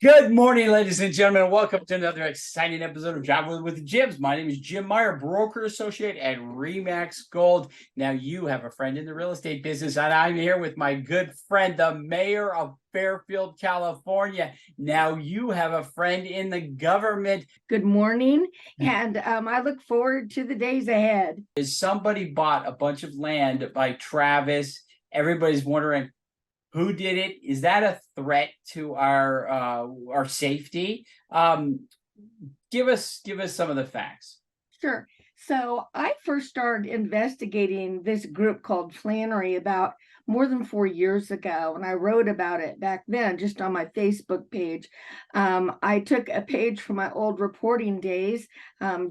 Good morning, ladies and gentlemen. Welcome to another exciting episode of Traveling with Jims. My name is Jim Meyer, broker associate at Remax Gold. Now, you have a friend in the real estate business, and I'm here with my good friend, the Mayor of Fairfield, California. Now, you have a friend in the government. Good morning, and I look forward to the days ahead. Somebody bought a bunch of land by Travis. Everybody's wondering, who did it? Is that a threat to our safety? Give us some of the facts. Sure. So I first started investigating this group called Flry about more than 4 years ago, and I wrote about it back then just on my Facebook page. I took a page from my old reporting days,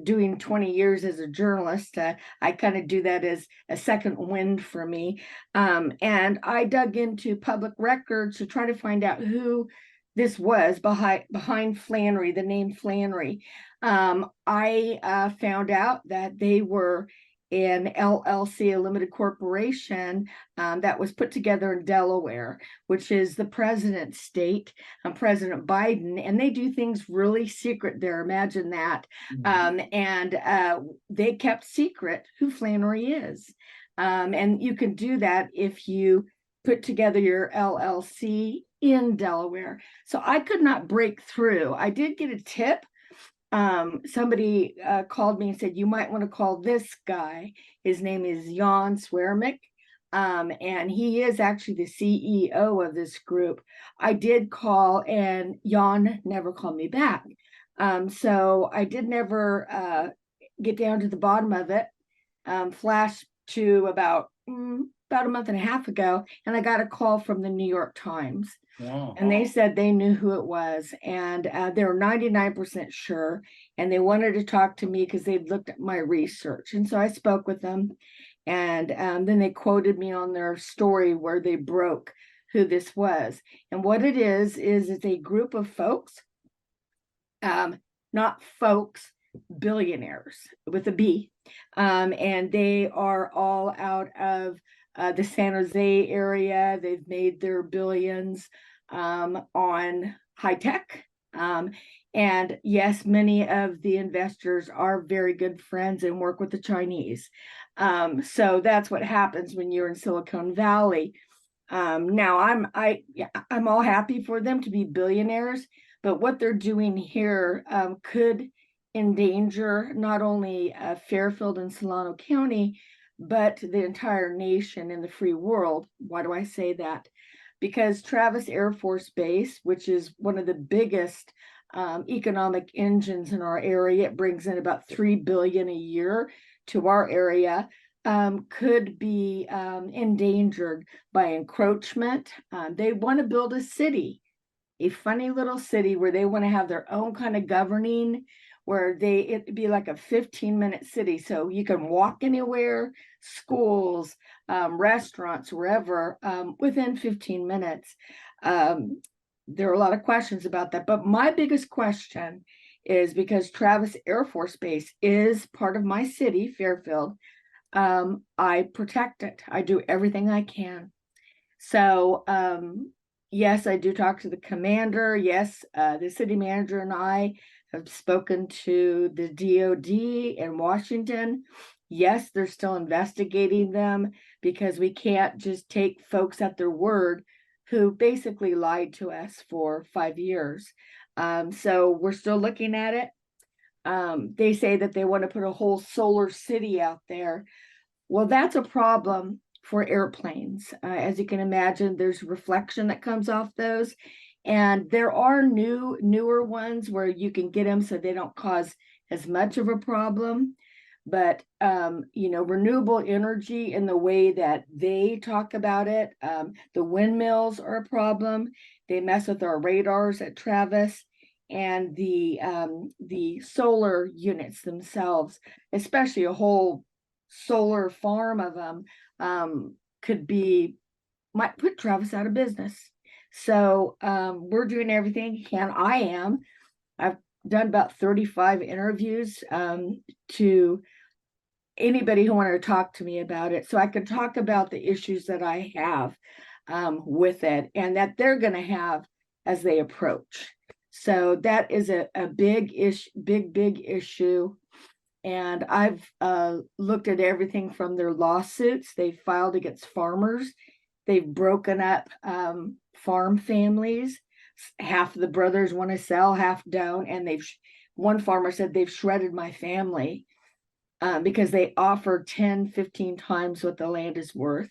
doing 20 years as a journalist. I kind of do that as a second wind for me. And I dug into public records to try to find out who this was behind Flry, the name Flry. I found out that they were an LLC, a limited corporation that was put together in Delaware, which is the president's state, President Biden, and they do things really secret there. Imagine that. And they kept secret who Flry is. And you can do that if you put together your LLC in Delaware. So I could not break through. I did get a tip. Somebody called me and said, you might want to call this guy. His name is Jan Swermick. And he is actually the CEO of this group. I did call and Jan never called me back. So I did never get down to the bottom of it. Flash to about a month and a half ago, and I got a call from the New York Times. Wow. And they said they knew who it was, and they were 99% sure, and they wanted to talk to me because they'd looked at my research. And so I spoke with them, and then they quoted me on their story where they broke who this was. And what it is it's a group of folks, not folks, billionaires with a B, and they are all out of the San Jose area. They've made their billions on high tech. And yes, many of the investors are very good friends and work with the Chinese. So that's what happens when you're in Silicon Valley. Now I'm all happy for them to be billionaires, but what they're doing here could endanger not only Fairfield and Solano County, but the entire nation and the free world. Why do I say that? Because Travis Air Force Base, which is one of the biggest economic engines in our area, it brings in about $3 billion a year to our area, could be endangered by encroachment. They want to build a city, a funny little city where they want to have their own kind of governing, where it'd be like a 15-minute city. So you can walk anywhere, schools, restaurants, wherever, within 15 minutes. There are a lot of questions about that. But my biggest question is, because Travis Air Force Base is part of my city, Fairfield, I protect it. I do everything I can. So, yes, I do talk to the commander. Yes, the city manager and I have spoken to the DOD in Washington. Yes, they're still investigating them because we can't just take folks at their word who basically lied to us for 5 years. So we're still looking at it. They say that they want to put a whole solar city out there. Well, that's a problem for airplanes. As you can imagine, there's reflection that comes off those. And there are newer ones where you can get them so they don't cause as much of a problem. But, renewable energy in the way that they talk about it, the windmills are a problem. They mess with our radars at Travis, and the solar units themselves, especially a whole solar farm of them, might put Travis out of business. So we're doing everything I've done about 35 interviews to anybody who wanted to talk to me about it, so I could talk about the issues that I have with it and that they're going to have as they approach. So that is a big issue. And I've looked at everything from their lawsuits they filed against farmers. They've broken up farm families. Half of the brothers want to sell, half don't. And one farmer said they've shredded my family because they offer 10, 15 times what the land is worth.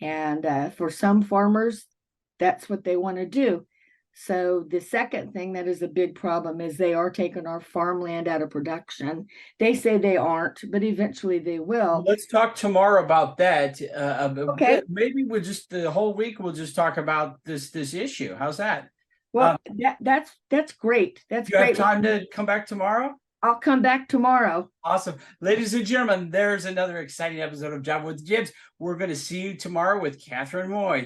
And for some farmers, that's what they want to do. So the second thing that is a big problem is they are taking our farmland out of production. They say they aren't, but eventually they will. Let's talk tomorrow about that. Okay. Maybe we'll just the whole week we'll just talk about this issue. How's that? Well, that's great. That's You have great. time to come back tomorrow? I'll come back tomorrow. Awesome. Ladies and gentlemen, there's another exciting episode of Job with Jibs. We're going to see you tomorrow with Catherine Moy.